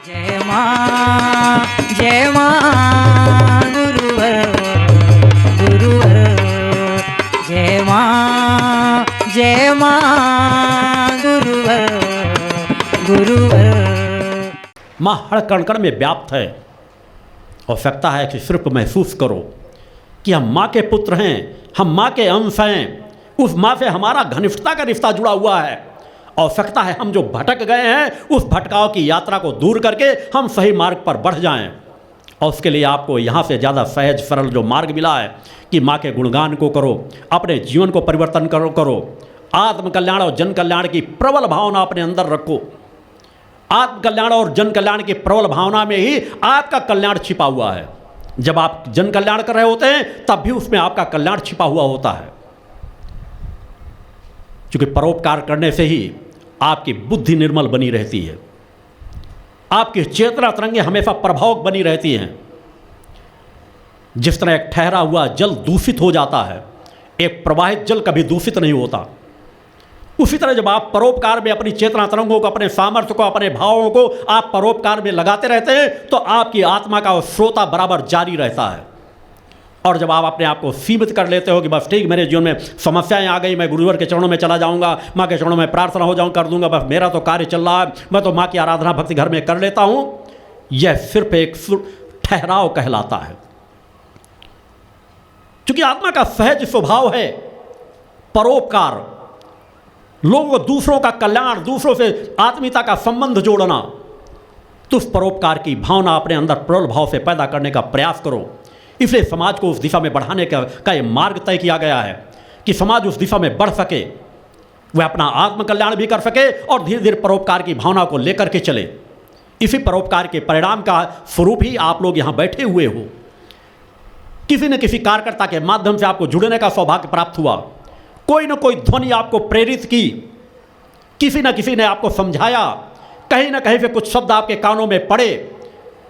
जय मां गुरुवर गुरुवर जय मां गुरुवर गुरुवर। माँ हर कण कण में व्याप्त है। आवश्यकता है कि सिर्फ महसूस करो कि हम माँ के पुत्र हैं, हम माँ के अंश हैं। उस माँ से हमारा घनिष्ठता का रिश्ता जुड़ा हुआ है। आवश्यकता है हम जो भटक गए हैं उस भटकाव की यात्रा को दूर करके हम सही मार्ग पर बढ़ जाएं। और उसके लिए आपको यहाँ से ज़्यादा सहज सरल जो मार्ग मिला है कि माँ के गुणगान को करो, अपने जीवन को परिवर्तन करो। आत्मकल्याण और जन कल्याण की प्रबल भावना अपने अंदर रखो। आत्मकल्याण और जन कल्याण की प्रबल भावना में ही आपका कल्याण छिपा हुआ है। जब आप जन कल्याण कर रहे होते हैं तब भी उसमें आपका कल्याण छिपा हुआ होता है। क्योंकि परोपकार करने से ही आपकी बुद्धि निर्मल बनी रहती है, आपकी चेतना तरंगें हमेशा प्रभावक बनी रहती हैं। जिस तरह एक ठहरा हुआ जल दूषित हो जाता है, एक प्रवाहित जल कभी दूषित नहीं होता, उसी तरह जब आप परोपकार में अपनी चेतना तरंगों को, अपने सामर्थ्य को, अपने भावों को आप परोपकार में लगाते रहते हैं तो आपकी आत्मा का श्रोता बराबर जारी रहता है। और जब आप अपने आप को सीमित कर लेते हो कि बस ठीक मेरे जीवन में समस्याएं आ गई, मैं गुरुवर के चरणों में चला जाऊंगा, माँ के चरणों में प्रार्थना हो जाऊँ कर दूंगा, बस मेरा तो कार्य चल रहा है, मैं तो माँ की आराधना भक्ति घर में कर लेता हूँ, यह सिर्फ एक ठहराव कहलाता है। क्योंकि आत्मा का सहज स्वभाव है परोपकार, लोगों को दूसरों का कल्याण, दूसरों से आत्मीयता का संबंध जोड़ना। तो उस परोपकार की भावना अपने अंदर प्रबल भाव से पैदा करने का प्रयास करो। इसलिए समाज को उस दिशा में बढ़ाने का ये मार्ग तय किया गया है कि समाज उस दिशा में बढ़ सके, वह अपना आत्मकल्याण भी कर सके और धीरे धीरे परोपकार की भावना को लेकर के चले। इसी परोपकार के परिणाम का स्वरूप ही आप लोग यहाँ बैठे हुए हो। किसी न किसी कार्यकर्ता के माध्यम से आपको जुड़ने का सौभाग्य प्राप्त हुआ, कोई न कोई ध्वनि आपको प्रेरित की, किसी न किसी ने आपको समझाया, कहीं ना कहीं से कुछ शब्द आपके कानों में पड़े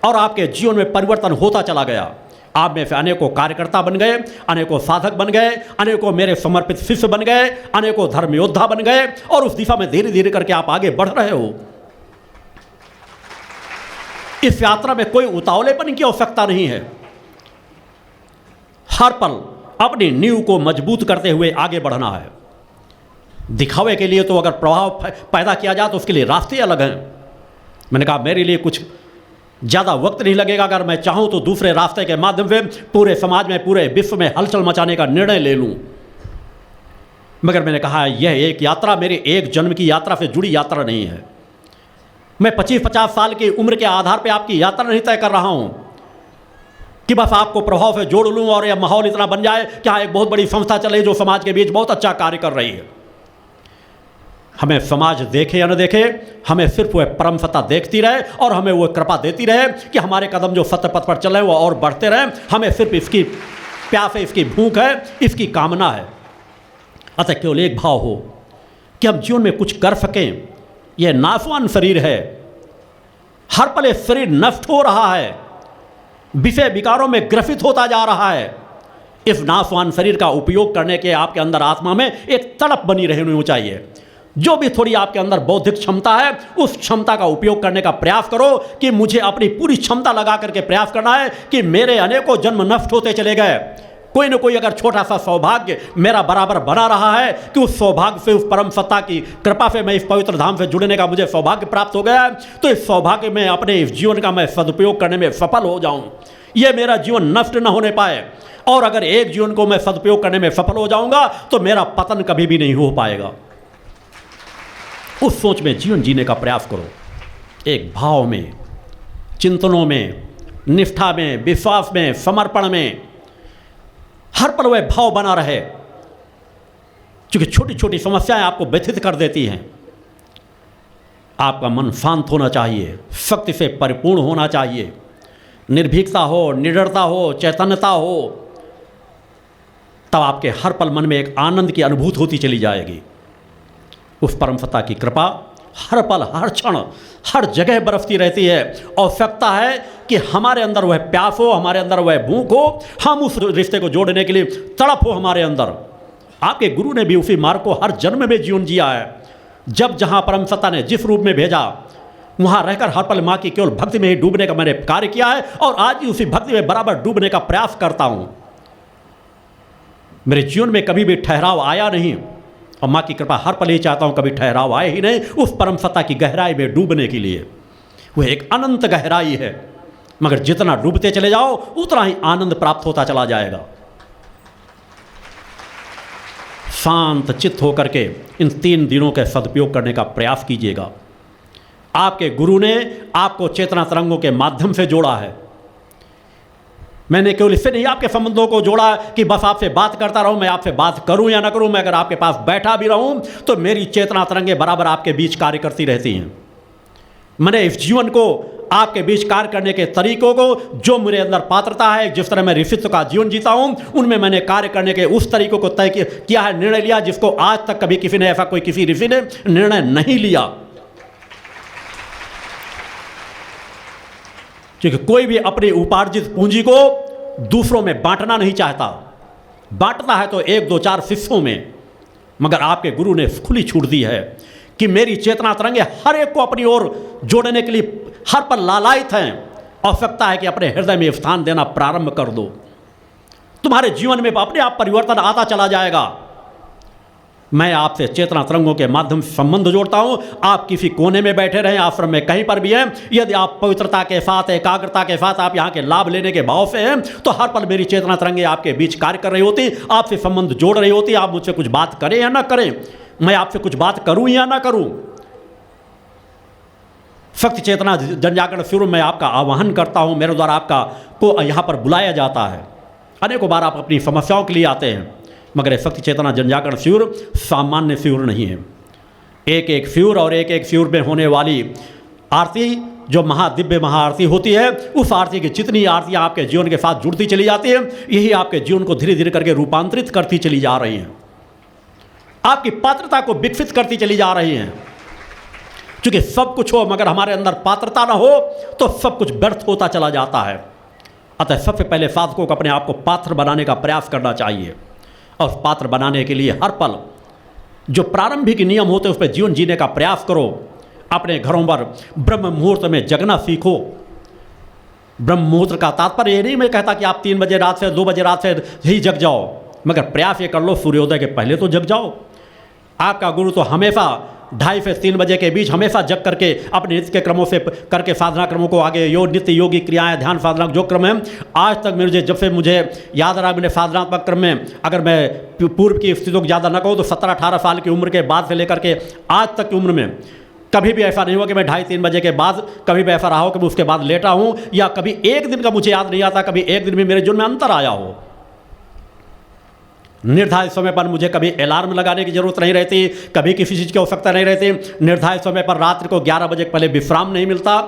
और आपके जीवन में परिवर्तन होता चला गया। आप में से अनेकों कार्यकर्ता बन गए, अनेकों साधक बन गए, अनेकों मेरे समर्पित शिष्य बन गए, अनेकों धर्म योद्धा बन गए और उस दिशा में धीरे धीरे करके आप आगे बढ़ रहे हो। इस यात्रा में कोई उतावलेपन की आवश्यकता नहीं है। हर पल अपनी नींव को मजबूत करते हुए आगे बढ़ना है। दिखावे के लिए तो अगर प्रभाव पैदा किया जाए तो उसके लिए रास्ते अलग हैं। मैंने कहा मेरे लिए कुछ ज़्यादा वक्त नहीं लगेगा, अगर मैं चाहूँ तो दूसरे रास्ते के माध्यम से पूरे समाज में, पूरे विश्व में हलचल मचाने का निर्णय ले लूँ। मगर मैंने कहा यह एक यात्रा मेरे एक जन्म की यात्रा से जुड़ी यात्रा नहीं है। मैं 25-50 साल की उम्र के आधार पर आपकी यात्रा नहीं तय कर रहा हूँ कि बस आपको प्रभाव से जोड़ लूँ और यह माहौल इतना बन जाए कि हाँ एक बहुत बड़ी संस्था चले जो समाज के बीच बहुत अच्छा कार्य कर रही है। हमें समाज देखे या न देखे, हमें सिर्फ वह परम सत्ता देखती रहे और हमें वो कृपा देती रहे कि हमारे कदम जो सत्य पथ पर चल रहे हैं वो और बढ़ते रहें। हमें सिर्फ इसकी प्यास है, इसकी भूख है, इसकी कामना है। अतः केवल एक भाव हो कि हम जीवन में कुछ कर सकें। यह नाशवान शरीर है, हर पल शरीर नष्ट हो रहा है, विषय विकारों में ग्रसित होता जा रहा है। इस नाशवान शरीर का उपयोग करने के आपके अंदर आत्मा में एक तड़प बनी रहनी चाहिए। जो भी थोड़ी आपके अंदर बौद्धिक क्षमता है उस क्षमता का उपयोग करने का प्रयास करो कि मुझे अपनी पूरी क्षमता लगा करके प्रयास करना है कि मेरे अनेकों जन्म नष्ट होते चले गए, कोई न कोई अगर छोटा सा सौभाग्य मेरा बराबर बना रहा है कि उस सौभाग्य से, उस परम सत्ता की कृपा से मैं इस पवित्र धाम से जुड़ने का मुझे सौभाग्य प्राप्त हो गया, तो इस सौभाग्य में अपने इस जीवन का मैं सदुपयोग करने में सफल हो जाऊं, यह मेरा जीवन नष्ट न होने पाए। और अगर एक जीवन को मैं सदुपयोग करने में सफल हो जाऊंगा तो मेरा पतन कभी भी नहीं हो पाएगा। उस सोच में जीवन जीने का प्रयास करो, एक भाव में, चिंतनों में, निष्ठा में, विश्वास में, समर्पण में हर पल वह भाव बना रहे। क्योंकि छोटी छोटी समस्याएं आपको व्यथित कर देती हैं। आपका मन शांत होना चाहिए, शक्ति से परिपूर्ण होना चाहिए, निर्भीकता हो, निडरता हो, चैतन्यता हो, तब आपके हर पल मन में एक आनंद की अनुभूति होती चली जाएगी। उस परम सत्ता की कृपा हर पल, हर क्षण, हर जगह बरसती रहती है। आवश्यकता है कि हमारे अंदर वह प्यास हो, हमारे अंदर वह भूख हो, हम उस रिश्ते को जोड़ने के लिए तड़प हो हमारे अंदर। आपके गुरु ने भी उसी मार्ग को हर जन्म में जीवन जिया है। जब जहाँ परम सत्ता ने जिस रूप में भेजा वहाँ रहकर हर पल माँ की केवल भक्ति में ही डूबने का मैंने कार्य किया है और आज भी उसी भक्ति में बराबर डूबने का प्रयास करता हूँ। मेरे जीवन में कभी भी ठहराव आया नहीं और माँ की कृपा हर पल ही चाहता हूँ कभी ठहराव आए ही नहीं उस परम सत्ता की गहराई में डूबने के लिए। वह एक अनंत गहराई है, मगर जितना डूबते चले जाओ उतना ही आनंद प्राप्त होता चला जाएगा। शांत चित्त होकर के इन 3 दिनों के सदुपयोग करने का प्रयास कीजिएगा। आपके गुरु ने आपको चेतना तरंगों के माध्यम से जोड़ा है। मैंने केवल इससे नहीं आपके संबंधों को जोड़ा कि बस आपसे बात करता रहूं, मैं आपसे बात करूं या ना करूं, मैं अगर आपके पास बैठा भी रहूं तो मेरी चेतना तरंगें बराबर आपके बीच कार्य करती रहती हैं। मैंने इस जीवन को आपके बीच कार्य करने के तरीकों को, जो मेरे अंदर पात्रता है, जिस तरह मैं ऋषित्व का जीवन जीता हूं, उनमें मैंने कार्य करने के उस तरीकों को तय किया है, निर्णय लिया जिसको आज तक कभी किसी ने, ऐसा कोई किसी ऋषि ने निर्णय नहीं लिया। क्योंकि कोई भी अपनी उपार्जित पूंजी को दूसरों में बांटना नहीं चाहता, बांटता है तो 1 2 4 हिस्सों में। मगर आपके गुरु ने खुली छूट दी है कि मेरी चेतना तरंगे हर एक को अपनी ओर जोड़ने के लिए हर पर लालायित हैं। आवश्यकता है कि अपने हृदय में स्थान देना प्रारंभ कर दो, तुम्हारे जीवन में अपने आप परिवर्तन आता चला जाएगा। मैं आपसे चेतना तरंगों के माध्यम से संबंध जोड़ता हूं। आप किसी कोने में बैठे रहें, आश्रम में कहीं पर भी हैं, यदि आप पवित्रता के साथ, एकाग्रता के साथ आप यहाँ के लाभ लेने के भाव से हैं तो हर पल मेरी चेतना तरंगे आपके बीच कार्य कर रही होती, आपसे संबंध जोड़ रही होती। आप मुझसे कुछ बात करें या ना करें, मैं आपसे कुछ बात करूं या ना करूं। शक्ति चेतना जन जागरण शिविर में आपका आह्वान करता हूं, मेरे द्वारा आपका को यहाँ पर बुलाया जाता है। अनेकों बार आप अपनी समस्याओं के लिए आते हैं, मगर ये शक्ति चेतना जन जागरण शिविर सामान्य शिविर नहीं है। एक एक शिविर और एक एक शिविर में होने वाली आरती, जो महादिव्य महाआरती होती है, उस आरती की जितनी आरतियाँ आपके जीवन के साथ जुड़ती चली जाती हैं, यही आपके जीवन को धीरे धीरे करके रूपांतरित करती चली जा रही हैं, आपकी पात्रता को विकसित करती चली जा रही हैं। क्योंकि सब कुछ हो मगर हमारे अंदर पात्रता ना हो तो सब कुछ व्यर्थ होता चला जाता है। अतः सबसे पहले साधकों को अपने आप को पात्र बनाने का प्रयास करना चाहिए, और पात्र बनाने के लिए हर पल जो प्रारंभिक नियम होते हैं उस पर जीवन जीने का प्रयास करो। अपने घरों पर ब्रह्म मुहूर्त में जगना सीखो। ब्रह्म मुहूर्त का तात्पर्य ये नहीं मैं कहता कि आप 3 बजे रात से 2 बजे रात से ही जग जाओ, मगर प्रयास ये कर लो सूर्योदय के पहले तो जग जाओ। आपका गुरु तो हमेशा 2:30 से 3 बजे के बीच हमेशा जग करके अपने नित्य के क्रमों से करके साधना क्रमों को आगे नित्य योगी क्रियाएं, ध्यान, साधना जो क्रम है, आज तक मुझे जब से मुझे याद रहा मैंने साधनात्मक क्रम में, अगर मैं पूर्व की स्थितियों को ज़्यादा न कहूँ तो 17-18 साल की उम्र के बाद से लेकर के आज तक की उम्र में कभी भी ऐसा नहीं हुआ कि मैं 2:30-3 बजे के बाद कभी भी ऐसा रहा हो कि मैं उसके बाद लेटा हूँ, या कभी एक दिन का मुझे याद नहीं आता कभी एक दिन में मेरे जीवन में अंतर आया हो। निर्धारित समय पर मुझे कभी अलार्म लगाने की जरूरत नहीं रहती, कभी किसी चीज़ की आवश्यकता नहीं रहती। निर्धारित समय पर रात्रि को 11 बजे पहले विश्राम नहीं मिलता,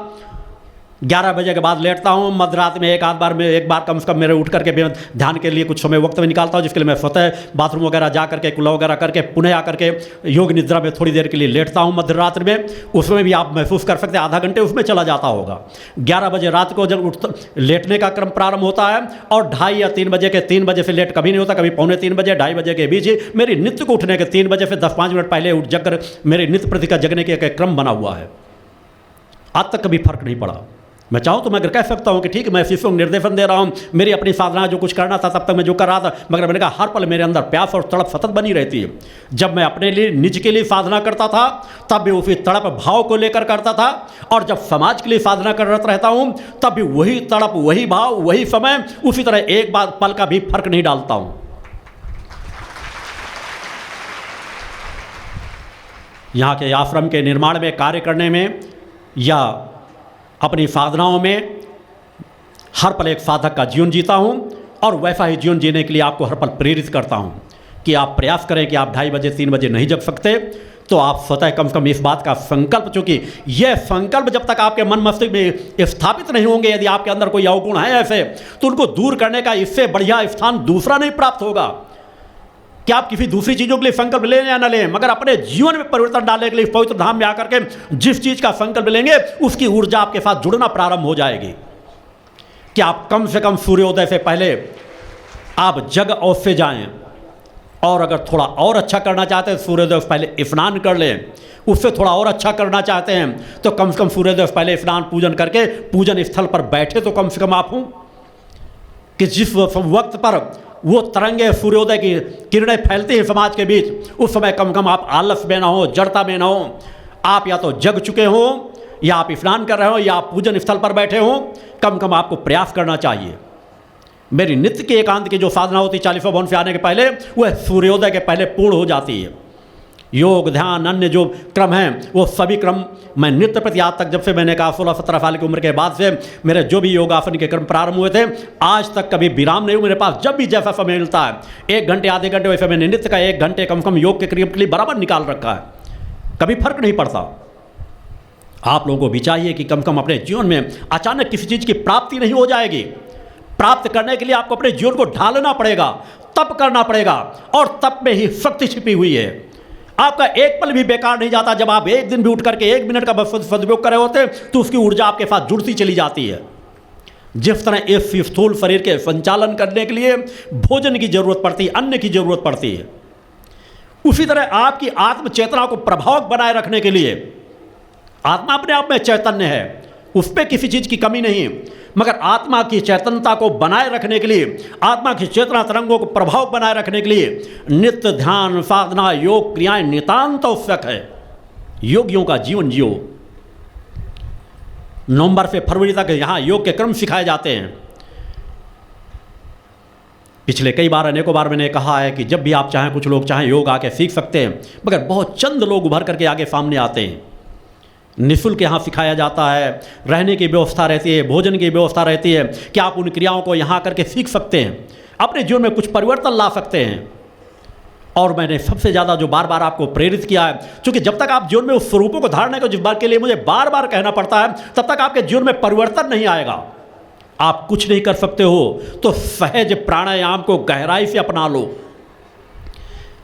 11 बजे के बाद लेटता हूँ। मध्य रात में एक बार कम से कम मेरे उठ करके ध्यान के लिए कुछ समय वक्त में निकालता हूँ, जिसके लिए मैं स्वतः बाथरूम वगैरह जा करके कुल्ला वगैरह करके पुनः आकर के योग निद्रा में थोड़ी देर के लिए लेटता हूँ मध्य रात्रि में। उसमें भी आप महसूस कर सकते हैं आधा घंटे उसमें चला जाता होगा। 11 बजे रात को जब लेटने का क्रम प्रारंभ होता है, और 2:30 या 3 बजे के 3 बजे से लेट कभी नहीं होता, कभी 2:45 बजे 2:30 बजे के बीच ही मेरी नित्य को उठने के 3 बजे से 10-5 मिनट पहले उठ जग कर मेरे नित्य प्रति का जगने के एक क्रम बना हुआ है। आज तक कभी फर्क नहीं पड़ा। मैं चाहूँ तो मैं अगर कह सकता हूँ कि ठीक है मैं शिष्यों को निर्देशन दे रहा हूँ, मेरी अपनी साधना जो कुछ करना था तब तक मैं जो कर रहा था, मगर मैंने कहा हर पल मेरे अंदर प्यास और तड़प सतत बनी रहती है। जब मैं अपने लिए निज के लिए साधना करता था तब भी उसी तड़प भाव को लेकर करता था, और जब समाज के लिए साधना करत रहता हूँ तब भी वही तड़प, वही भाव, वही समय, उसी तरह एक बार पल का भी फर्क नहीं डालता हूँ। यहाँ के आश्रम के निर्माण में, कार्य करने में, या अपनी साधनाओं में हर पल एक साधक का जीवन जीता हूँ, और वैसा ही जीवन जीने के लिए आपको हर पल प्रेरित करता हूँ कि आप प्रयास करें कि आप 2:30 बजे 3 बजे नहीं जग सकते तो आप स्वतः कम से कम इस बात का संकल्प, चूँकि यह संकल्प जब तक आपके मन मस्तिष्क में स्थापित नहीं होंगे, यदि आपके अंदर कोई अवगुण है ऐसे, तो उनको दूर करने का इससे बढ़िया स्थान दूसरा नहीं प्राप्त होगा। कि आप किसी दूसरी चीज़ों के लिए संकल्प लें या न लें, मगर अपने जीवन में परिवर्तन डालने के लिए पवित्र धाम में आकर के जिस चीज़ का संकल्प लेंगे उसकी ऊर्जा आपके साथ जुड़ना प्रारंभ हो जाएगी। कि आप कम से कम सूर्योदय से पहले आप जग अवश्य जाएं, और अगर थोड़ा और अच्छा करना चाहते हैं सूर्योदय से पहले स्नान कर लें। उससे थोड़ा और अच्छा करना चाहते हैं तो कम से कम सूर्योदय से पहले स्नान पूजन करके पूजन स्थल पर बैठे तो कम से कम आप हों कि जिस वक्त पर वो तरंगे सूर्योदय की किरणें फैलती हैं समाज के बीच, उस समय कम से कम आप आलस में ना हो, जड़ता में ना हो। आप या तो जग चुके हो, या आप स्नान कर रहे हो, या आप पूजन स्थल पर बैठे हो। कम से कम आपको प्रयास करना चाहिए। मेरी नित्य की एकांत की जो साधना होती 40वें भवन से आने के पहले, वह सूर्योदय के पहले पूर्ण हो जाती है। योग ध्यान अन्य जो क्रम हैं वो सभी क्रम मैं नित्य प्रति आज तक, जब से मैंने कहा 16-17 साल की उम्र के बाद से मेरे जो भी योगासन के क्रम प्रारंभ हुए थे, आज तक कभी विराम नहीं हुआ। मेरे पास जब भी जैसा समय मिलता है, 1 घंटे आधे घंटे, वैसे मैंने नित्य का 1 घंटे कम से कम योग के क्रिया के लिए बराबर निकाल रखा है। कभी फर्क नहीं पड़ता। आप लोगों को भी चाहिए कि कम से कम अपने जीवन में अचानक किसी चीज़ की प्राप्ति नहीं हो जाएगी। प्राप्त करने के लिए आपको अपने जीवन को ढालना पड़ेगा, तप करना पड़ेगा, और तप में ही शक्ति छिपी हुई है। आपका एक पल भी बेकार नहीं जाता। जब आप एक दिन भी उठ करके 1 मिनट का सदुपयोग कर रहे होते तो उसकी ऊर्जा आपके साथ जुड़ती चली जाती है। जिस तरह इस स्थूल शरीर के संचालन करने के लिए भोजन की जरूरत पड़ती है, अन्न की जरूरत पड़ती है, उसी तरह आपकी आत्म चेतना को प्रभावक बनाए रखने के लिए, आत्मा अपने आप में चैतन्य है, उस पर किसी चीज़ की कमी नहीं, मगर आत्मा की चैतन्यता को बनाए रखने के लिए, आत्मा की चेतना तरंगों को प्रभाव बनाए रखने के लिए नित्य ध्यान साधना योग क्रियाएं नितांत आवश्यक है। योगियों का जीवन जियो। नवंबर से फरवरी तक यहाँ योग के क्रम सिखाए जाते हैं। पिछले कई बार अनेकों बार मैंने कहा है कि जब भी आप चाहें, कुछ लोग चाहें योग आके सीख सकते हैं, मगर बहुत चंद लोग उभर करके आगे सामने आते हैं। निःशुल्क यहाँ सिखाया जाता है, रहने की व्यवस्था रहती है, भोजन की व्यवस्था रहती है कि आप उन क्रियाओं को यहाँ करके सीख सकते हैं, अपने जीवन में कुछ परिवर्तन ला सकते हैं। और मैंने सबसे ज़्यादा जो बार बार आपको प्रेरित किया है, क्योंकि जब तक आप जीवन में उस स्वरूपों को धारने को जिस बार के लिए मुझे बार बार कहना पड़ता है, तब तक आपके जीवन में परिवर्तन नहीं आएगा। आप कुछ नहीं कर सकते हो तो सहज प्राणायाम को गहराई से अपना लो।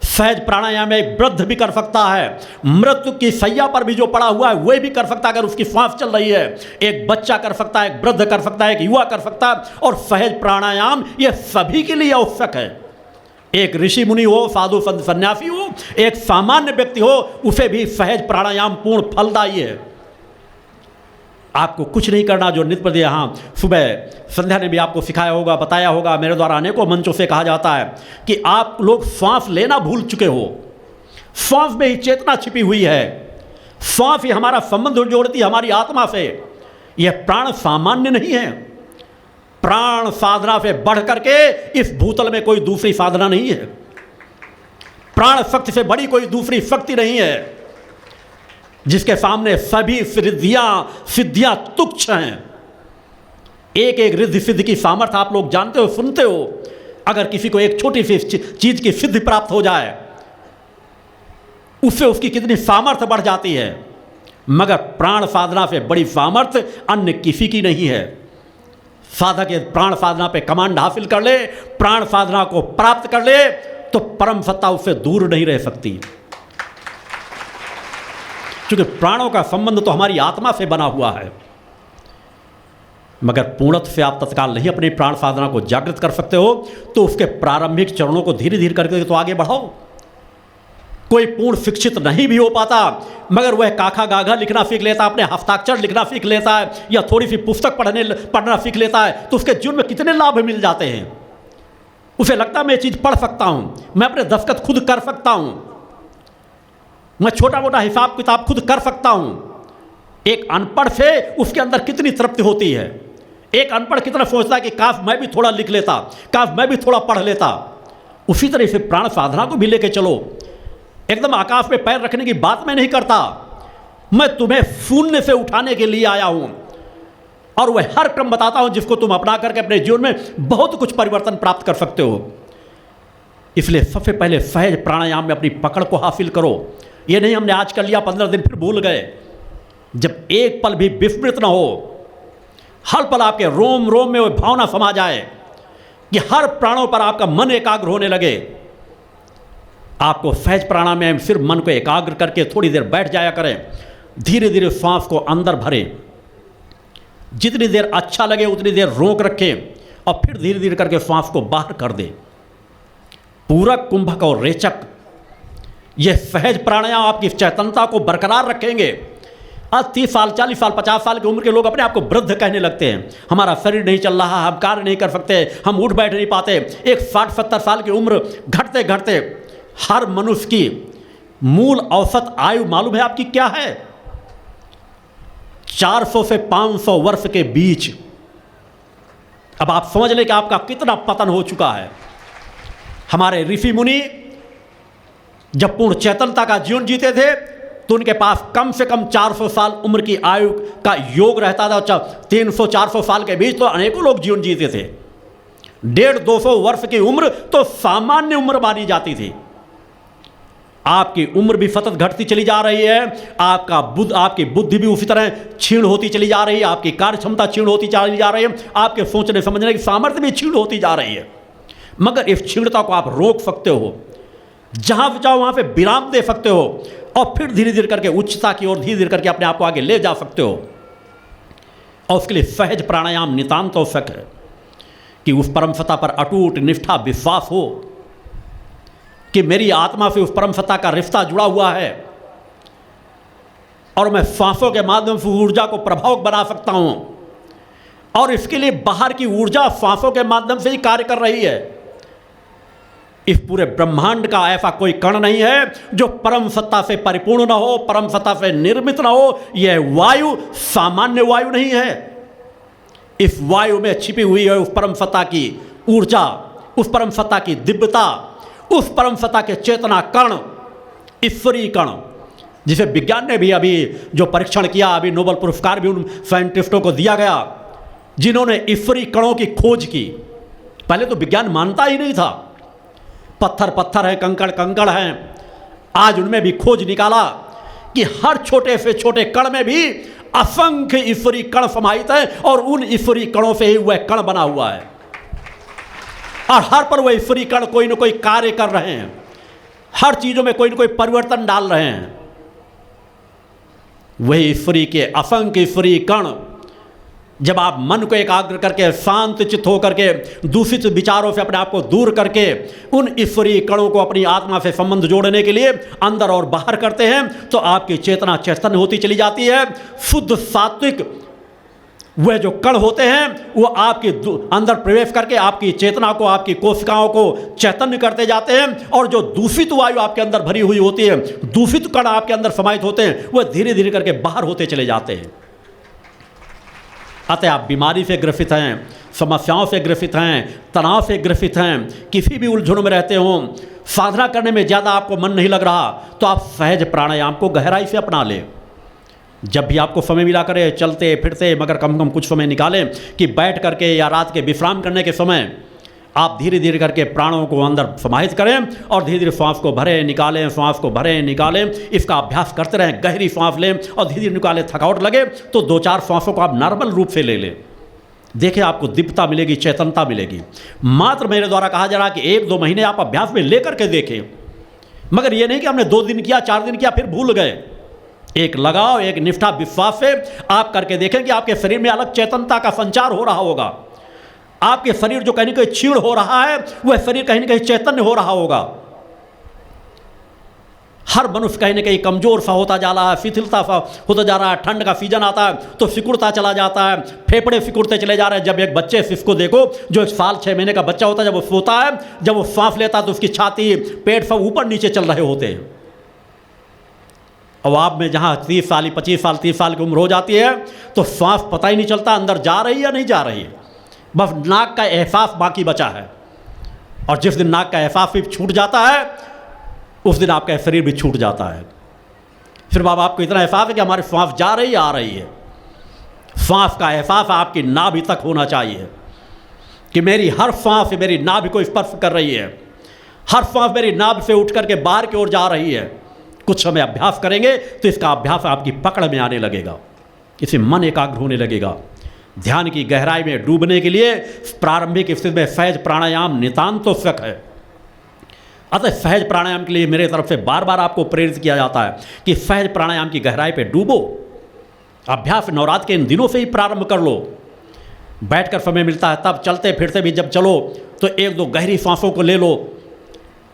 सहज प्राणायाम में एक वृद्ध भी कर सकता है, मृत्यु की सैया पर भी जो पड़ा हुआ है वह भी कर सकता है अगर उसकी सांस चल रही है। एक बच्चा कर सकता है, एक वृद्ध कर सकता है, एक युवा कर सकता है। और सहज प्राणायाम ये सभी के लिए आवश्यक है। एक ऋषि मुनि हो, साधु संत सन्यासी हो, एक सामान्य व्यक्ति हो, उसे भी सहज प्राणायाम पूर्ण फलदायी है। आपको कुछ नहीं करना, जो नित्य यहाँ सुबह संध्या ने भी आपको सिखाया होगा, बताया होगा, मेरे द्वारा अनेकों मंचों से कहा जाता है कि आप लोग सांस लेना भूल चुके हो। सांस में ही चेतना छिपी हुई है, सांस ही हमारा संबंध जोड़ती है हमारी आत्मा से। यह प्राण सामान्य नहीं है। प्राण साधना से बढ़ करके इस भूतल में कोई दूसरी साधना नहीं है। प्राण शक्ति से बड़ी कोई दूसरी शक्ति नहीं है, जिसके सामने सभी सिद्धियां तुच्छ हैं। एक एक रिद्धि सिद्धि की सामर्थ्य आप लोग जानते हो, सुनते हो। अगर किसी को एक छोटी सी चीज की सिद्धि प्राप्त हो जाए, उससे उसकी कितनी सामर्थ्य बढ़ जाती है। मगर प्राण साधना से बड़ी सामर्थ्य अन्य किसी की नहीं है। साधक ये प्राण साधना पे कमांड हासिल कर ले, प्राण साधना को प्राप्त कर ले, तो परम सत्ता उससे दूर नहीं रह सकती। क्योंकि प्राणों का संबंध तो हमारी आत्मा से बना हुआ है। मगर पूर्णत्व से आप तत्काल नहीं अपनी प्राण साधना को जागृत कर सकते हो, तो उसके प्रारंभिक चरणों को धीरे धीरे करके तो आगे बढ़ाओ। कोई पूर्ण शिक्षित नहीं भी हो पाता, मगर वह काखा गाघा लिखना सीख लेता, अपने हस्ताक्षर लिखना सीख लेता है, या थोड़ी सी पुस्तक पढ़ना सीख लेता है, तो उसके जीवन में कितने लाभ मिल जाते हैं। उसे लगता है मैं ये चीज़ पढ़ सकता हूँ, मैं अपने दस्तखत खुद कर सकता हूँ, मैं छोटा मोटा हिसाब किताब खुद कर सकता हूँ। एक अनपढ़ से उसके अंदर कितनी तृप्ति होती है। एक अनपढ़ कितना सोचता है कि काश मैं भी थोड़ा लिख लेता, काश मैं भी थोड़ा पढ़ लेता। उसी तरह से प्राण साधना को भी लेके चलो। एकदम आकाश में पैर रखने की बात मैं नहीं करता, मैं तुम्हें शून्य से उठाने के लिए आया हूं, और वह हर क्रम बताता हूं जिसको तुम अपना करके अपने जीवन में बहुत कुछ परिवर्तन प्राप्त कर सकते हो। इसलिए सबसे पहले सहज प्राणायाम में अपनी पकड़ को हासिल करो। ये नहीं हमने आज कर लिया, 15 दिन फिर भूल गए। जब एक पल भी विस्मृत न हो, हर पल आपके रोम रोम में वह भावना समा जाए कि हर प्राणों पर आपका मन एकाग्र होने लगे। आपको सहज प्राणायाम सिर्फ मन को एकाग्र करके थोड़ी देर बैठ जाया करें, धीरे धीरे सांस को अंदर भरें, जितनी देर अच्छा लगे उतनी देर रोक रखें, और फिर धीरे धीरे करके सांस को बाहर कर दें। पूरक, कुंभक और रेचक, ये सहज प्राणायाम आपकी चैतन्यता को बरकरार रखेंगे। आज 30 साल, 40 साल, 50 साल की उम्र के लोग अपने आप को वृद्ध कहने लगते हैं। हमारा शरीर नहीं चल रहा, हम कार्य नहीं कर सकते, हम उठ बैठ नहीं पाते। एक 60-70 साल की उम्र घटते घटते हर मनुष्य की मूल औसत आयु मालूम है आपकी क्या है? 400 से 500 वर्ष के बीच। अब आप समझ लें कि आपका कितना पतन हो चुका है। हमारे ऋषि मुनि जब पूर्ण चैतन्यता का जीवन जीते थे तो उनके पास कम से कम 400 साल उम्र की आयु का योग रहता था। 300-400 साल के बीच तो अनेकों लोग जीवन जीते थे। 150-200 वर्ष की उम्र तो सामान्य उम्र मानी जाती थी। आपकी उम्र भी सतत घटती चली जा रही है, आपकी बुद्धि भी उसी तरह क्षीण होती चली जा रही है, आपकी कार्य क्षमता क्षीण होती चली जा रही है, आपके सोचने समझने की सामर्थ्य भी क्षीण होती जा रही है। मगर इस क्षीणता को आप रोक सकते हो, जहां जाओ वहां पे विराम दे सकते हो और फिर धीरे धीरे करके उच्चता की ओर धीरे धीरे करके अपने आप को आगे ले जा सकते हो। और उसके लिए सहज प्राणायाम नितांत आवश्यक है कि उस परम सत्ता पर अटूट निष्ठा विश्वास हो कि मेरी आत्मा से उस परम सत्ता का रिश्ता जुड़ा हुआ है और मैं सांसों के माध्यम से ऊर्जा को प्रभावक बना सकता हूं। और इसके लिए बाहर की ऊर्जा सांसों के माध्यम से ही कार्य कर रही है। इस पूरे ब्रह्मांड का ऐसा कोई कण नहीं है जो परम सत्ता से परिपूर्ण ना हो, परम सत्ता से निर्मित ना हो। यह वायु सामान्य वायु नहीं है। इस वायु में छिपी हुई है उस परम सत्ता की ऊर्जा, उस परम सत्ता की दिव्यता, उस परम सत्ता के चेतना कण, ईश्वरीय कण, जिसे विज्ञान ने भी अभी जो परीक्षण किया, अभी नोबेल पुरस्कार भी उन साइंटिस्टों को दिया गया जिन्होंने ईश्वरीय कणों की खोज की। पहले तो विज्ञान मानता ही नहीं था। पत्थर पत्थर है, कंकड़ कंकड़ हैं। आज उनमें भी खोज निकाला कि हर छोटे से छोटे कण में भी असंख्य ईश्वरीय कण समाहित है और उन ईश्वरीय कणों से ही वह कण बना हुआ है और हर पर वह ईश्वरीय कण कोई ना कोई कार्य कर रहे हैं, हर चीजों में कोई ना कोई परिवर्तन डाल रहे हैं। वही ईश्वरीय के असंख्य ईश्वरीय कण जब आप मन को एकाग्र करके शांत चित्त होकर के दूषित विचारों से अपने आप को दूर करके उन ईश्वरीय कणों को अपनी आत्मा से संबंध जोड़ने के लिए अंदर और बाहर करते हैं तो आपकी चेतना चैतन्य होती चली जाती है। शुद्ध सात्विक वह जो कण होते हैं वो आपके अंदर प्रवेश करके आपकी चेतना को, आपकी कोशिकाओं को चैतन्य करते जाते हैं। और जो दूषित वायु आपके अंदर भरी हुई होती है, दूषित कण आपके अंदर समाहित होते हैं, वह धीरे धीरे करके बाहर होते चले जाते हैं। अतः आप बीमारी से ग्रसित हैं, समस्याओं से ग्रसित हैं, तनाव से ग्रसित हैं, किसी भी उलझनों में रहते हों, साधना करने में ज़्यादा आपको मन नहीं लग रहा, तो आप सहज प्राणायाम को गहराई से अपना लें। जब भी आपको समय मिला करे चलते फिरते, मगर कम से कम कुछ समय निकालें कि बैठ करके या रात के विश्राम करने के समय आप धीरे धीरे करके प्राणों को अंदर समाहित करें और धीरे धीरे श्वास को भरें निकालें, श्वास को भरें निकालें। इसका अभ्यास करते रहें। गहरी श्वास लें और धीरे धीरे निकालें। थकावट लगे तो 2-4 श्वासों को आप नॉर्मल रूप से ले लें। देखिए आपको दिव्यता मिलेगी, चेतनता मिलेगी। मात्र मेरे द्वारा कहा जा रहा है कि 1-2 महीने आप अभ्यास में लेकर के देखें, मगर ये नहीं कि हमने 2 दिन किया, 4 दिन किया फिर भूल गए। एक लगाव, एक निष्ठा विश्वास से आप करके देखें कि आपके शरीर में अलग चेतनता का संचार हो रहा होगा। आपके शरीर जो कहीं ना कहीं क्षीण हो रहा है वह शरीर कहीं ना कहीं चैतन्य हो रहा होगा। हर मनुष्य कहीं ना कहीं कमजोर सा होता जा रहा है, शिथिलता सा होता जा रहा है। ठंड का सीजन आता है तो सिकुड़ता चला जाता है, फेफड़े सिकुड़ते चले जा रहे हैं। जब एक बच्चे को देखो जो 1 साल 6 महीने का बच्चा होता है, जब वो सोता है, जब वो सांस लेता है तो उसकी छाती पेट सब ऊपर नीचे चल रहे होते हैं। और आप में जहाँ 30 साल 25 साल 30 साल की उम्र हो जाती है तो सांस पता ही नहीं चलता अंदर जा रही है या नहीं जा रही है, बस नाक का एहसास बाकी बचा है। और जिस दिन नाक का एहसास भी छूट जाता है उस दिन आपका शरीर भी छूट जाता है। फिर बाबा आपको इतना एहसास है कि हमारी सांस जा रही है आ रही है। सांस का एहसास आपकी नाभि तक होना चाहिए कि मेरी हर सांस मेरी नाभि को स्पर्श कर रही है, हर सांस मेरी नाभि से उठ करके बाहर की ओर जा रही है। कुछ समय अभ्यास करेंगे तो इसका अभ्यास आपकी पकड़ में आने लगेगा, इससे मन एकाग्र होने लगेगा। ध्यान की गहराई में डूबने के लिए प्रारंभिक स्थिति में सहज प्राणायाम नितांत आवश्यक है। अतः सहज प्राणायाम के लिए मेरे तरफ से बार बार आपको प्रेरित किया जाता है कि सहज प्राणायाम की गहराई पे डूबो। अभ्यास नवरात्र के इन दिनों से ही प्रारंभ कर लो। बैठकर समय मिलता है तब, चलते फिरते भी जब चलो तो 1-2 गहरी सांसों को ले लो।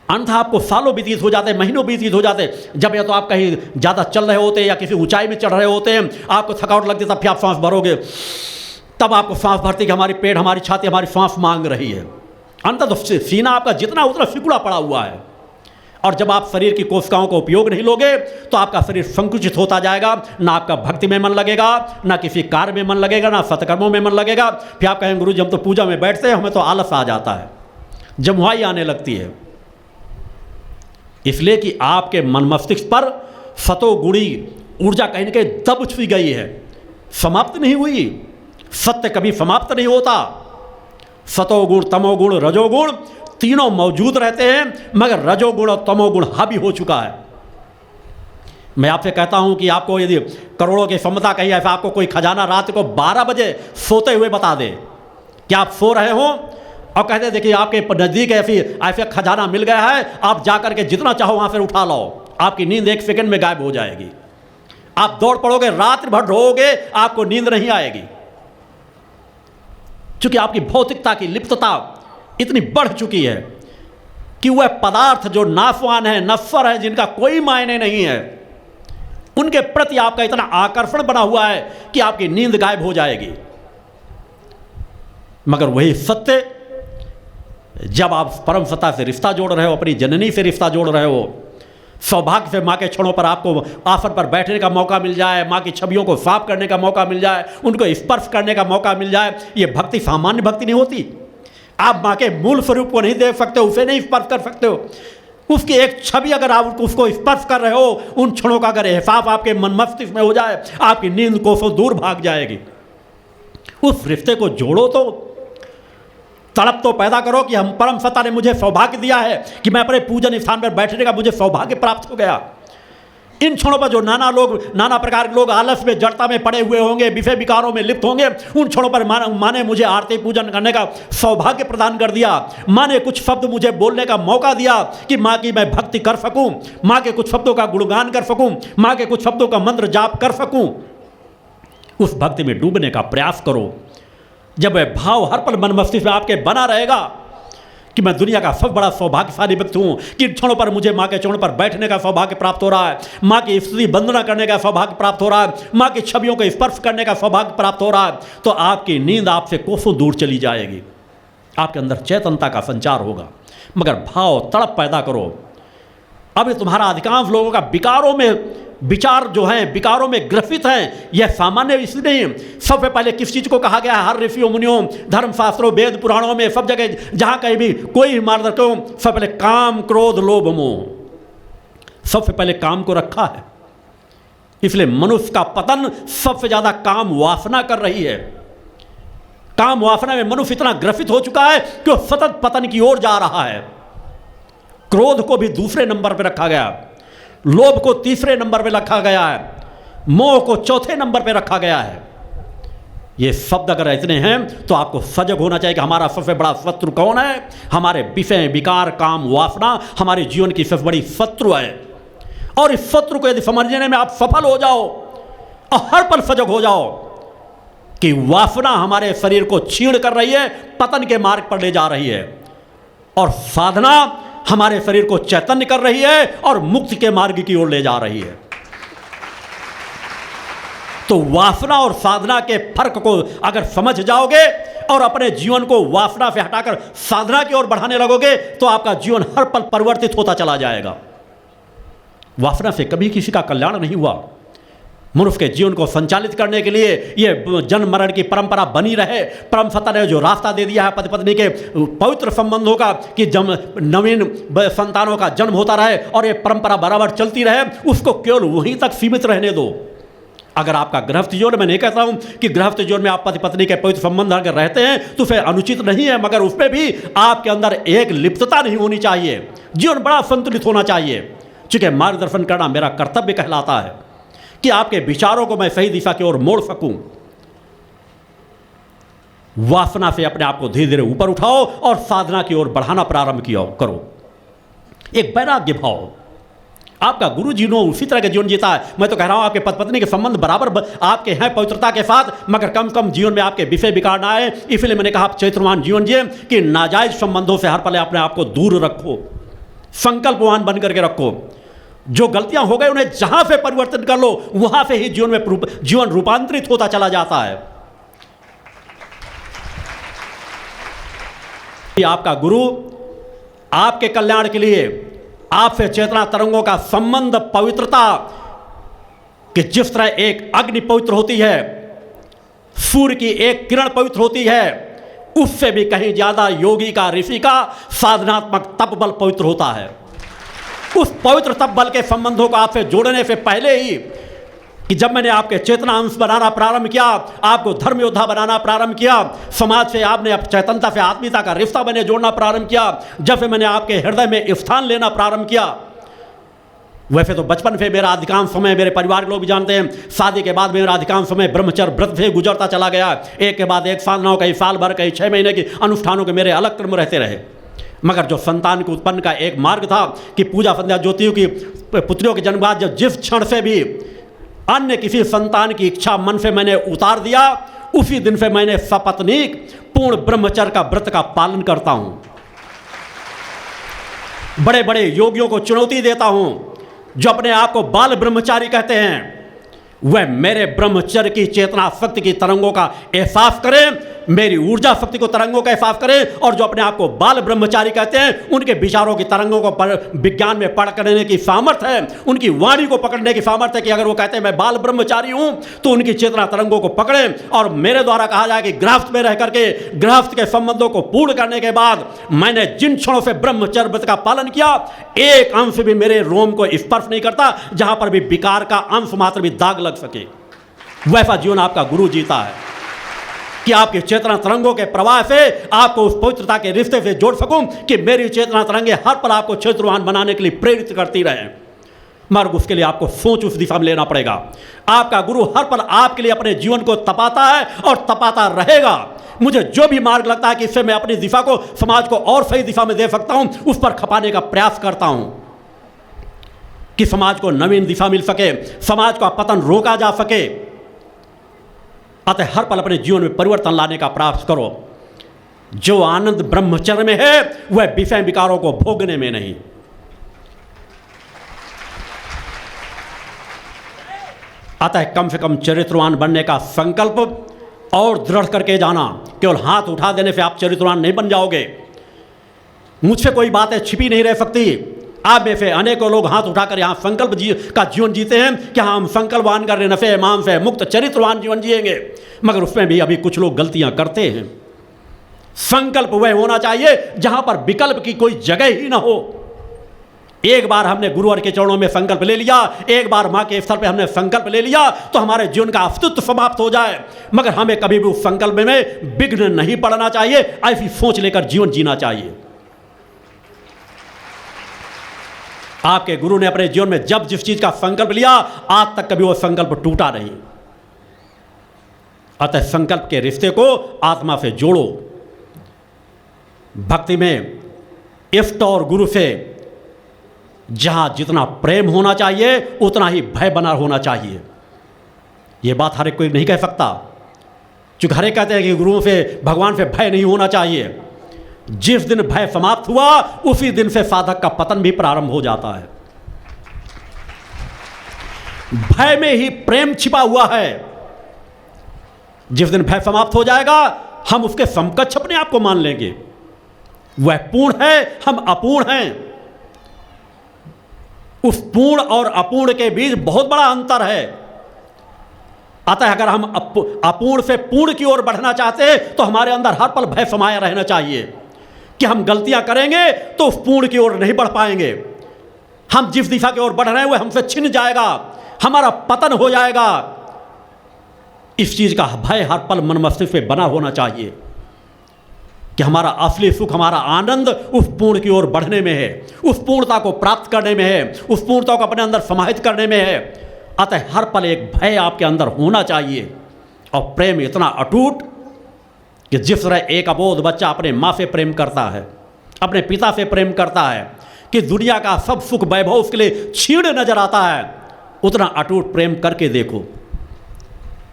अन्यथा आपको सालों व्यतीत हो जाते, महीनों व्यतीत हो जाते, जब या तो आप कहीं ज़्यादा चल रहे होते या किसी ऊंचाई में चढ़ रहे होते हैं, आपको थकावट लगती, तब फिर आप सांस भरोगे, तब आपको सांस भरती कि हमारी पेट, हमारी छाती, हमारी सांस मांग रही है। अंत तो सीना आपका जितना उतना सिकुड़ा पड़ा हुआ है। और जब आप शरीर की कोशिकाओं का उपयोग नहीं लोगे तो आपका शरीर संकुचित होता जाएगा, ना आपका भक्ति में मन लगेगा, ना किसी कार्य में मन लगेगा, ना सत्कर्मों में मन लगेगा। फिर आप कहेंगे गुरु जी हम तो पूजा में बैठते हैं, हमें तो आलस आ जाता है, जमुआई आने लगती है। इसलिए कि आपके मन मस्तिष्क पर सतोगुणी ऊर्जा कहीं ना कहीं दब छुई गई है, समाप्त नहीं हुई। सत्य कभी समाप्त नहीं होता। सतोगुण, तमोगुण, रजोगुण तीनों मौजूद रहते हैं, मगर रजोगुण और तमोगुण हावी हो चुका है। मैं आपसे कहता हूं कि आपको यदि करोड़ों की क्षमता कही, ऐसा आपको कोई खजाना रात को 12 बजे सोते हुए बता दे कि आप सो रहे हो और कहते देखिए आपके नज़दीक ऐसे खजाना मिल गया है, आप जाकर के जितना चाहो वहां से उठा लो, आपकी नींद 1 सेकंड में गायब हो जाएगी। आप दौड़ पड़ोगे, रात भर रोओगे, आपको नींद नहीं आएगी, क्योंकि आपकी भौतिकता की लिप्तता इतनी बढ़ चुकी है कि वह पदार्थ जो नाशवान है, नश्वर है, जिनका कोई मायने नहीं है, उनके प्रति आपका इतना आकर्षण बना हुआ है कि आपकी नींद गायब हो जाएगी। मगर वही सत्य, जब आप परम सत्ता से रिश्ता जोड़ रहे हो, अपनी जननी से रिश्ता जोड़ रहे हो, सौभाग्य से माँ के क्षणों पर आपको आसन पर बैठने का मौका मिल जाए, माँ की छवियों को साफ करने का मौका मिल जाए, उनको स्पर्श करने का मौका मिल जाए, ये भक्ति सामान्य भक्ति नहीं होती। आप माँ के मूल स्वरूप को नहीं देख सकते हो, उसे नहीं स्पर्श कर सकते हो, उसकी एक छवि अगर आप उसको स्पर्श कर रहे हो, उन क्षणों का अगर एहसास आपके मन मस्तिष्क में हो जाए, आपकी नींद कोसों दूर भाग जाएगी। उस रिश्ते को जोड़ो, तो तड़प तो पैदा करो कि हम परम सत्ता ने मुझे सौभाग्य दिया है कि मैं अपने पूजन स्थान पर बैठने का मुझे सौभाग्य प्राप्त हो गया। इन क्षणों पर जो नाना प्रकार के लोग आलस में, जड़ता में पड़े हुए होंगे, विषय विकारों में लिप्त होंगे, उन क्षणों पर माँ ने मुझे आरती पूजन करने का सौभाग्य प्रदान कर दिया। माँ ने कुछ शब्द मुझे बोलने का मौका दिया कि माँ की मैं भक्ति कर सकूं, माँ के कुछ शब्दों का गुणगान कर सकूं, माँ के कुछ शब्दों का मंत्र जाप कर सकूं। उस भक्ति में डूबने का प्रयास करो। जब वह भाव हर पल मन मस्तिष्क में आपके बना रहेगा कि मैं दुनिया का सबसे बड़ा सौभाग्यशाली व्यक्ति हूँ, कि क्षणों पर मुझे माँ के चरणों पर बैठने का सौभाग्य प्राप्त हो रहा है, माँ की स्तुति वंदना करने का सौभाग्य प्राप्त हो रहा है, माँ की छवियों को स्पर्श करने का सौभाग्य प्राप्त हो रहा है, तो आपकी नींद आपसे कोसों दूर चली जाएगी, आपके अंदर चेतनता का संचार होगा। मगर भाव, तड़प पैदा करो। अभी तुम्हारा अधिकांश लोगों का विकारों में विचार जो हैं, विकारों में ग्रसित हैं। यह सामान्य इसलिए नहीं, सबसे पहले किस चीज़ को कहा गया है? हर ऋषियों, मुनियों, धर्मशास्त्रों, वेद पुराणों में, सब जगह जहाँ कहीं भी कोई मार्गदर्शकों, सबसे पहले काम, क्रोध, लोभ, मोह, सबसे पहले काम को रखा है। इसलिए मनुष्य का पतन सबसे ज़्यादा काम वासना कर रही है। काम वासना में मनुष्य इतना ग्रसित हो चुका है कि वह सतत पतन की ओर जा रहा है। क्रोध को भी दूसरे नंबर पर रखा गया, लोभ को तीसरे नंबर पे रखा गया है, मोह को चौथे नंबर पे रखा गया है। ये शब्द अगर इतने हैं तो आपको सजग होना चाहिए कि हमारा सबसे बड़ा शत्रु कौन है। हमारे विषय, विकार, काम, वासना हमारे जीवन की सबसे बड़ी शत्रु है। और इस शत्रु को यदि समझने में आप सफल हो जाओ और हर पल सजग हो जाओ कि वासना हमारे शरीर को छीण कर रही है, पतन के मार्ग पर ले जा रही है, और साधना हमारे शरीर को चैतन्य कर रही है और मुक्ति के मार्ग की ओर ले जा रही है। तो वासना और साधना के फर्क को अगर समझ जाओगे और अपने जीवन को वासना से हटाकर साधना की ओर बढ़ाने लगोगे तो आपका जीवन हर पल परिवर्तित होता चला जाएगा। वासना से कभी किसी का कल्याण नहीं हुआ। मनुष्य के जीवन को संचालित करने के लिए ये जन्म मरण की परंपरा बनी रहे। परम सत्ता ने जो रास्ता दे दिया है पति पत्नी के पवित्र संबंधों का, कि नवीन संतानों का जन्म होता रहे और ये परंपरा बराबर चलती रहे, उसको केवल वहीं तक सीमित रहने दो। अगर आपका गृहस्थ जीवन, मैं नहीं कहता हूं कि गृहस्थ जीवन में आप पति पत्नी के पवित्र संबंध अगर रहते हैं तो फिर अनुचित नहीं है, मगर उसमें भी आपके अंदर एक लिप्तता नहीं होनी चाहिए। जीवन बड़ा संतुलित होना चाहिए। चूंकि मार्गदर्शन करना मेरा कर्तव्य कहलाता है कि आपके विचारों को मैं सही दिशा की ओर मोड़ सकूं। वासना से अपने आप को धीरे धीरे ऊपर उठाओ और साधना की ओर बढ़ाना प्रारंभ किया करो। एक वैराग्य भाव। आपका गुरु जी नो उसी तरह का जीवन जीता है। मैं तो कह रहा हूं आपके पति पत्नी के संबंध बराबर आपके हैं पवित्रता के साथ, मगर कम कम जीवन में आपके विषय विकार ना आए। इसलिए मैंने कहा आप चैत्रमान जीवन जिए कि नाजायज संबंधों से हर पल अपने आप को दूर रखो। संकल्पवान बन करके रखो। जो गलतियां हो गई उन्हें जहां से परिवर्तन कर लो, वहां से ही जीवन रूपांतरित होता चला जाता है। आपका गुरु आपके कल्याण के लिए आपसे चेतना तरंगों का संबंध, पवित्रता, कि जिस तरह एक अग्नि पवित्र होती है, सूर्य की एक किरण पवित्र होती है, उससे भी कहीं ज्यादा योगी का, ऋषि का साधनात्मक तप बल पवित्र होता है। उस पवित्र तप बल के संबंधों को आपसे जोड़ने से पहले ही, कि जब मैंने आपके चेतना अंश बनाना प्रारंभ किया, आपको धर्म योद्धा बनाना प्रारंभ किया, समाज से आपने चैतन्यता से आत्मीयता का रिश्ता मैंने जोड़ना प्रारंभ किया, जब से मैंने आपके हृदय में स्थान लेना प्रारंभ किया, वैसे तो बचपन से मेरा अधिकांश समय, मेरे परिवार के लोग भी जानते हैं, शादी के बाद मेरा अधिकांश समय ब्रह्मचर्य व्रत से गुजरता चला गया। एक के बाद एक साधनाओं, कई साल भर, कई 6 महीने की अनुष्ठानों के मेरे अलग क्रम रहते रहे। मगर जो संतान के उत्पन्न का एक मार्ग था कि पूजा संध्या ज्योतियों की पुत्रियों के जन्म बाद जब जिस क्षण से भी अन्य किसी संतान की इच्छा मन से मैंने उतार दिया, उसी दिन से मैंने सपत्नीक पूर्ण ब्रह्मचर्य का व्रत का पालन करता हूं। बड़े बड़े योगियों को चुनौती देता हूं जो अपने आप को बाल ब्रह्मचारी कहते हैं, वह मेरे ब्रह्मचर्य की चेतना शक्ति की तरंगों का एहसास करें, मेरी ऊर्जा शक्ति को तरंगों का एहसास करें, और जो अपने आप को बाल ब्रह्मचारी कहते हैं, उनके विचारों की तरंगों को विज्ञान में पढ़ करने की सामर्थ्य है, उनकी वाणी को पकड़ने की सामर्थ्य है कि अगर वो कहते हैं मैं बाल ब्रह्मचारी हूं, तो उनकी चेतना तरंगों को पकड़ें। और मेरे द्वारा कहा जाए कि गृहस्थ में रह करके गृहस्थ के संबंधों को पूर्ण करने के बाद मैंने जिन क्षणों से ब्रह्मचर्य व्रत का पालन किया, एक अंश भी मेरे रोम को स्पर्श नहीं करता जहां पर भी विकार का अंश मात्र भी दाग लग सके। वैसा जीवन आपका गुरु जीता है कि आपकी चेतना तरंगों के प्रवाह से आपको उस पवित्रता के रिश्ते से जोड़ सकूं कि मेरी चेतना तरंगे हर पल आपको क्षेत्रवान बनाने के लिए प्रेरित करती रहें। मगर उसके लिए आपको सोच उस दिशा में लेना पड़ेगा। आपका गुरु हर पल आपके लिए अपने जीवन को तपाता है और तपाता रहेगा। मुझे जो भी मार्ग लगता है कि इससे मैं अपनी दिशा को, समाज को और सही दिशा में दे सकता हूं, उस पर खपाने का प्रयास करता हूं कि समाज को नवीन दिशा मिल सके, समाज का पतन रोका जा सके। अतः हर पल अपने जीवन में परिवर्तन लाने का प्रयास करो। जो आनंद ब्रह्मचर्य में है वह विषय विकारों को भोगने में नहीं। अतः कम से कम चरित्रवान बनने का संकल्प और दृढ़ करके जाना। केवल हाथ उठा देने से आप चरित्रवान नहीं बन जाओगे। मुझसे कोई बातें छिपी नहीं रह सकती। आप में से अनेकों लोग हाथ उठाकर यहाँ संकल्प का जीवन जीते हैं कि हम संकल्पवान कर रहे, नफे माम से मुक्त चरित्रवान जीवन जिएंगे, मगर उसमें भी अभी कुछ लोग गलतियां करते हैं। संकल्प वह होना चाहिए जहां पर विकल्प की कोई जगह ही ना हो। एक बार हमने गुरुवर के चरणों में संकल्प ले लिया, एक बार मां के स्तर पे हमने संकल्प ले लिया तो हमारे जीवन का अस्तित्व समाप्त हो जाए, मगर हमें कभी भी उस संकल्प में विघ्न नहीं पड़ना चाहिए। ऐसी सोच लेकर जीवन जीना चाहिए। आपके गुरु ने अपने जीवन में जब जिस चीज का संकल्प लिया, आज तक कभी वो संकल्प टूटा नहीं। अतः संकल्प के रिश्ते को आत्मा से जोड़ो। भक्ति में इष्ट और गुरु से जहां जितना प्रेम होना चाहिए उतना ही भय बना होना चाहिए। यह बात हर एक कोई नहीं कह सकता, चूंकि हर एक कहते हैं कि गुरुओं से, भगवान से भय नहीं होना चाहिए। जिस दिन भय समाप्त हुआ उसी दिन से साधक का पतन भी प्रारंभ हो जाता है। भय में ही प्रेम छिपा हुआ है। जिस दिन भय समाप्त हो जाएगा हम उसके समकक्ष अपने आप को मान लेंगे। वह पूर्ण है, हम अपूर्ण हैं। उस पूर्ण और अपूर्ण के बीच बहुत बड़ा अंतर है। अतः अगर हम अपूर्ण से पूर्ण की ओर बढ़ना चाहते हैं तो हमारे अंदर हर पल भय समाया रहना चाहिए कि हम गलतियां करेंगे तो उस पूर्ण की ओर नहीं बढ़ पाएंगे। हम जिस दिशा की ओर बढ़ रहे हैं वह हमसे छिन जाएगा, हमारा पतन हो जाएगा। इस चीज का भय हर पल मन मस्तिष्क में बना होना चाहिए कि हमारा असली सुख, हमारा आनंद उस पूर्ण की ओर बढ़ने में है, उस पूर्णता को प्राप्त करने में है, उस पूर्णता को अपने अंदर समाहित करने में है। अतः हर पल एक भय आपके अंदर होना चाहिए और प्रेम इतना अटूट कि जिस तरह एक अबोध बच्चा अपने माँ से प्रेम करता है, अपने पिता से प्रेम करता है कि दुनिया का सब सुख वैभव उसके लिए क्षीण नजर आता है, उतना अटूट प्रेम करके देखो।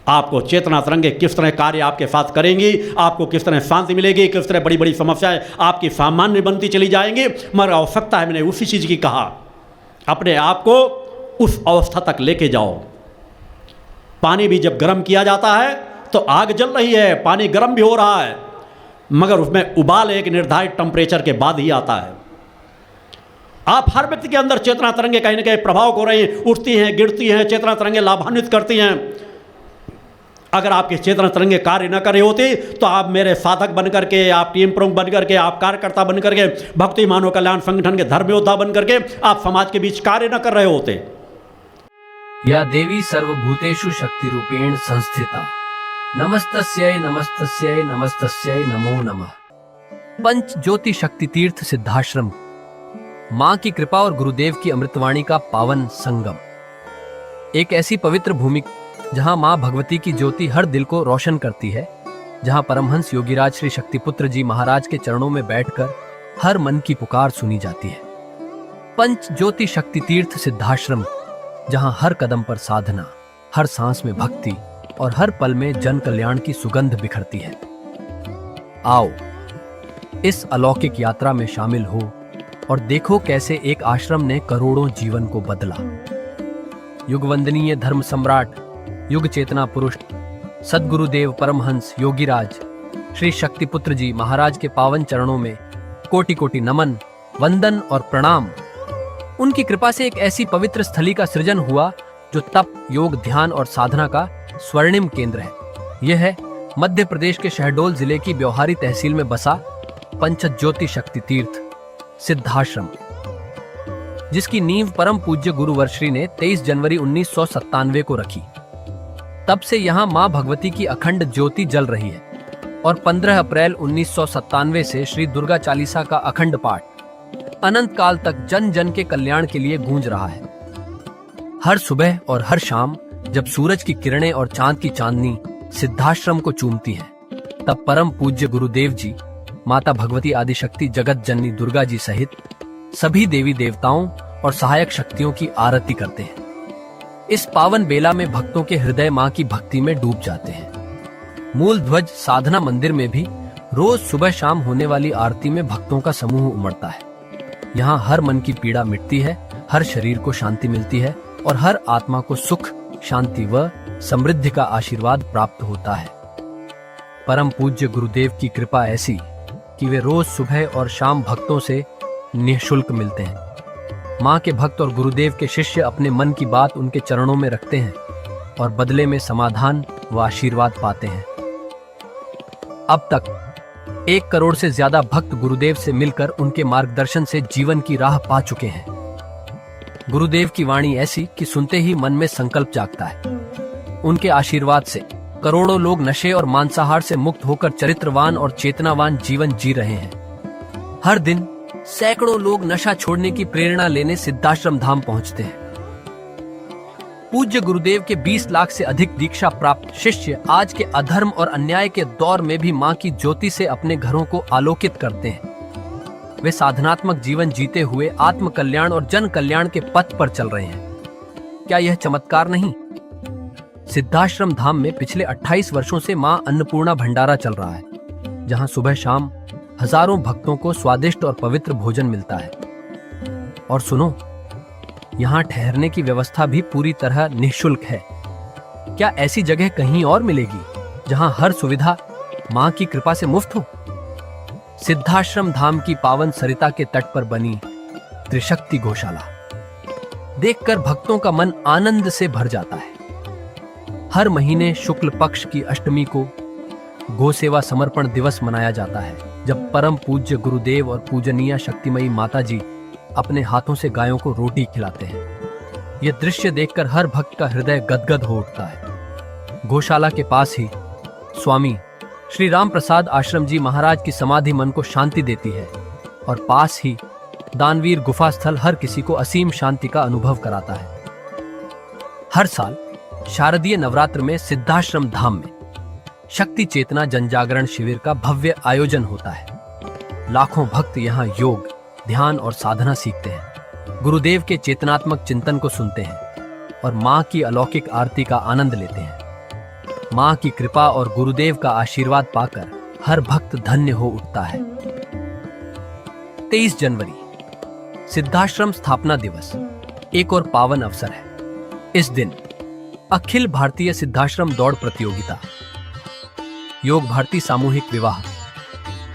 आपको चेतना तरंगे किस तरह कार्य आपके साथ करेंगी, आपको किस तरह शांति मिलेगी, किस तरह बड़ी बड़ी समस्याएं आपकी सामान्य बनती चली जाएंगी। मगर आवश्यकता है, मैंने उसी चीज़ की कहा, अपने आप को उस अवस्था तक लेके जाओ। पानी भी जब गर्म किया जाता है तो आग जल रही है, पानी गर्म भी हो रहा है, मगर उसमें उबाल एक निर्धारित टेम्परेचर के बाद ही आता है। आप हर व्यक्ति के अंदर चेतना तरंगे कहीं ना कहीं प्रभाव हो रही हैं, उठती हैं, गिरती हैं, चेतना तरंगे लाभान्वित करती हैं। अगर आपकी चेतना तरंगे कार्य न कर रही होती तो आप मेरे साधक बन करके, आप टीम प्रमुख बन करके, आप कार्यकर्ता बन करके, भक्ति मानव कल्याण संगठन के धर्म योद्धा बन करके आप समाज के बीच कार्य न कर रहे होते। या देवी सर्वभूतेषु शक्ति रूपेण संस्थिता, नमस्तस्यै नमस्तस्यै नमस्तस्यै नमो नमः। पंच ज्योति शक्ति तीर्थ सिद्धाश्रम, मां की कृपा और गुरुदेव की अमृतवाणी का पावन संगम। एक ऐसी पवित्र भूमि जहां मां भगवती की ज्योति हर दिल को रोशन करती है, जहां परमहंस योगीराज श्री शक्तिपुत्र जी महाराज के चरणों में बैठकर हर मन की पुकार सुनी जाती है। पंच ज्योति शक्ति तीर्थ सिद्धाश्रम, जहां हर कदम पर साधना, हर सांस में भक्ति और हर पल में जन कल्याण की सुगंध बिखरती है। आओ इस अलौकिक यात्रा में शामिल हो और देखो कैसे एक आश्रम ने करोड़ों जीवन को बदला। युगवंदनीय धर्म सम्राट, युग चेतना पुरुष सद्गुरुदेव परमहंस योगीराज श्री शक्तिपुत्र जी महाराज के पावन चरणों में कोटि कोटि नमन, वंदन और प्रणाम। उनकी कृपा से एक ऐसी पवित्र स्थली का सृजन हुआ जो तप, योग, ध्यान और साधना का स्वर्णिम केंद्र है। यह है मध्य प्रदेश के शहडोल जिले की ब्योहारी तहसील में बसा पंचज्योति शक्ति तीर्थ सिद्धाश्रम, जिसकी नींव परम पूज्य गुरुवर्श्री ने 23 जनवरी 1997 को रखी। तब से यहाँ मां भगवती की अखंड ज्योति जल रही है और 15 अप्रैल 1997 से श्री दुर्गा चालीसा का अखंड पाठ अनंत काल तक जन जन के कल्याण के लिए गूंज रहा है। हर सुबह और हर शाम जब सूरज की किरणें और चांद की चांदनी सिद्धाश्रम को चूमती हैं, तब परम पूज्य गुरुदेव जी माता भगवती आदिशक्ति जगत जननी दुर्गा जी सहित सभी देवी देवताओं और सहायक शक्तियों की आरती करते हैं। इस पावन बेला में भक्तों के हृदय मां की भक्ति में डूब जाते हैं। मूल ध्वज साधना मंदिर में भी रोज सुबह शाम होने वाली आरती में भक्तों का समूह उमड़ता है। यहाँ हर मन की पीड़ा मिटती है, हर शरीर को शांति मिलती है और हर आत्मा को सुख, शांति व समृद्धि का आशीर्वाद प्राप्त होता है। परम पूज्य गुरुदेव की कृपा ऐसी कि वे रोज सुबह और शाम भक्तों से निःशुल्क मिलते हैं। मां के भक्त और गुरुदेव के शिष्य अपने मन की बात उनके चरणों में रखते हैं और बदले में समाधान व आशीर्वाद पाते हैं। अब तक 1 करोड़ से ज्यादा भक्त गुरुदेव से मिलकर उनके मार्गदर्शन से जीवन की राह पा चुके हैं। गुरुदेव की वाणी ऐसी कि सुनते ही मन में संकल्प जागता है। उनके आशीर्वाद से करोड़ों लोग नशे और मांसाहार से मुक्त होकर चरित्रवान और चेतनावान जीवन जी रहे हैं। हर दिन सैकड़ों लोग नशा छोड़ने की प्रेरणा लेने सिद्धाश्रम धाम पहुंचते हैं। पूज्य गुरुदेव के 20 लाख से अधिक दीक्षा प्राप्त शिष्य आज के अधर्म और अन्याय के दौर में भी मां की ज्योति से अपने घरों को आलोकित करते हैं। वे साधनात्मक जीवन जीते हुए आत्म कल्याण और जन कल्याण के पथ पर चल रहे हैं। क्या यह चमत्कार नहीं? सिद्धाश्रम धाम में पिछले 28 वर्षों से मां अन्नपूर्णा भंडारा चल रहा है, जहां सुबह शाम हजारों भक्तों को स्वादिष्ट और पवित्र भोजन मिलता है। और सुनो, यहाँ ठहरने की व्यवस्था भी पूरी तरह निःशुल्क है। क्या ऐसी जगह कहीं और मिलेगी जहां हर सुविधा मां की कृपा से मुफ्त हो? सिद्धाश्रम धाम की पावन सरिता के तट पर बनी त्रिशक्ति गौशाला देखकर भक्तों का मन आनंद से भर जाता है। हर महीने शुक्ल पक्ष की अष्टमी को गौ सेवा समर्पण दिवस मनाया जाता है, जब परम पूज्य गुरुदेव और पूजनीय शक्तिमयी माता जी अपने हाथों से गायों को रोटी खिलाते हैं। यह दृश्य देखकर हर भक्त का हृदय गदगद हो उठता है। गौशाला के पास ही स्वामी श्री राम प्रसाद आश्रम जी महाराज की समाधि मन को शांति देती है और पास ही दानवीर गुफा स्थल हर किसी को असीम शांति का अनुभव कराता है। हर साल शारदीय नवरात्र में सिद्धाश्रम धाम में शक्ति चेतना जनजागरण शिविर का भव्य आयोजन होता है। लाखों भक्त यहाँ योग, ध्यान और साधना सीखते हैं, गुरुदेव के चेतनात्मक चिंतन को सुनते हैं और मां की अलौकिक आरती का आनंद लेते हैं। माँ की कृपा और गुरुदेव का आशीर्वाद पाकर हर भक्त धन्य हो उठता है। 23 जनवरी सिद्धाश्रम स्थापना दिवस एक और पावन अवसर है। इस दिन अखिल भारतीय सिद्धाश्रम दौड़ प्रतियोगिता, योग भारती सामूहिक विवाह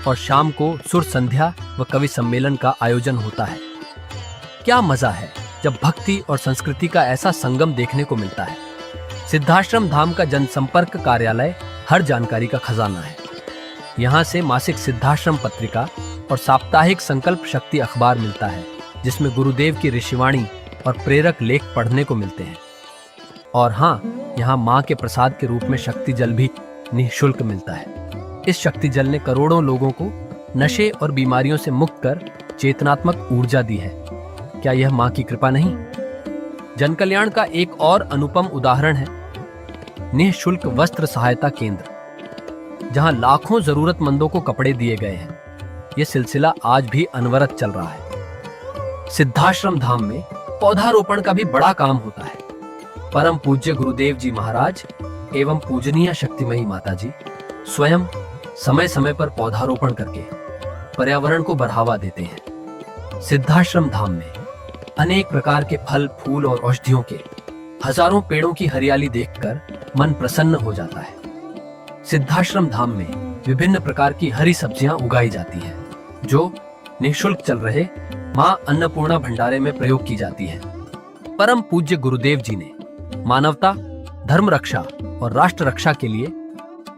और शाम को सुर संध्या व कवि सम्मेलन का आयोजन होता है। क्या मजा है जब भक्ति और संस्कृति का ऐसा संगम देखने को मिलता है। सिद्धाश्रम धाम का जनसंपर्क कार्यालय हर जानकारी का खजाना है। यहाँ से मासिक सिद्धाश्रम पत्रिका और साप्ताहिक संकल्प शक्ति अखबार मिलता है, जिसमें गुरुदेव की ऋषिवाणी और प्रेरक लेख पढ़ने को मिलते हैं। और हाँ, यहाँ माँ के प्रसाद के रूप में शक्ति जल भी निःशुल्क मिलता है। इस शक्ति जल ने करोड़ों लोगों को नशे और बीमारियों से मुक्त कर चेतनात्मक ऊर्जा दी है। क्या यह माँ की कृपा नहीं? जनकल्याण का एक और अनुपम उदाहरण है निःशुल्क वस्त्र सहायता केंद्र, जहां लाखों जरूरतमंदों को कपड़े दिए गए हैं। यह सिलसिला आज भी अनवरत चल रहा है। सिद्धाश्रम धाम में पौधारोपण का भी बड़ा काम होता है। परम पूज्य गुरुदेव जी महाराज एवं पूजनीय शक्तिमयी माता जी स्वयं समय समय पर पौधारोपण करके पर्यावरण को बढ़ावा देते हैं। सिद्धाश्रम धाम में अनेक प्रकार के फल, फूल और औषधियों के हजारों पेड़ों की हरियाली देखकर मन प्रसन्न हो जाता है। सिद्धाश्रम धाम में विभिन्न प्रकार की हरी सब्जियां उगाई जाती हैं, जो निःशुल्क चल रहे मां अन्नपूर्णा भंडारे में प्रयोग की जाती है। परम पूज्य गुरुदेव जी ने मानवता, धर्म रक्षा और राष्ट्र रक्षा के लिए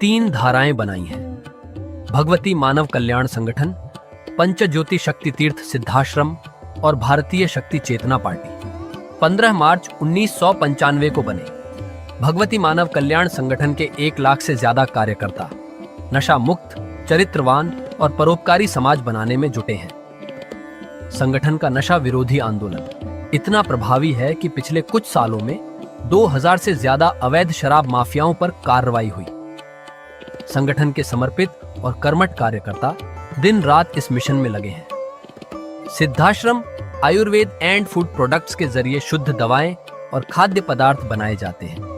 3 धाराएं बनाई हैं। भगवती मानव कल्याण संगठन, पंचज्योति शक्ति तीर्थ सिद्धाश्रम और भारतीय शक्ति चेतना पार्टी 15 मार्च 1995 को बने। भगवती मानव कल्याण संगठन के 1 लाख से ज्यादा कार्यकर्ता नशा मुक्त, चरित्रवान और परोपकारी समाज बनाने में जुटे हैं। संगठन का नशा विरोधी आंदोलन इतना प्रभावी है कि पिछले कुछ सालों में 2000 से ज्यादा अवैध शराब माफियाओं पर कार्रवाई हुई। संगठन के समर्पित और कर्मठ कार्यकर्ता दिन रात इस मिशन में लगे हैं। Siddhashram Ayurveda and food products के जरिए शुद्ध दवाएं और खाद्य पदार्थ बनाए जाते हैं।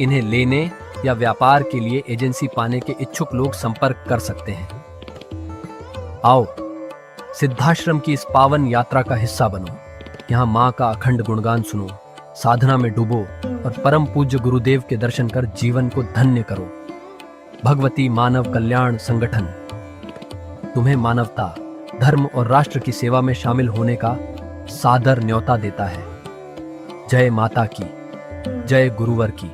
इन्हें लेने या व्यापार के लिए एजेंसी पाने के इच्छुक लोग संपर्क कर सकते हैं। आओ सिद्धाश्रम की इस पावन यात्रा का हिस्सा बनो। यहाँ माँ का अखंड गुणगान सुनो, साधना में डूबो और परम पूज्य गुरुदेव के दर्शन कर जीवन को धन्य करो। भगवती मानव कल्याण संगठन तुम्हें मानवता, धर्म और राष्ट्र की सेवा में शामिल होने का सादर न्योता देता है। जय माता की, जय गुरुवर की।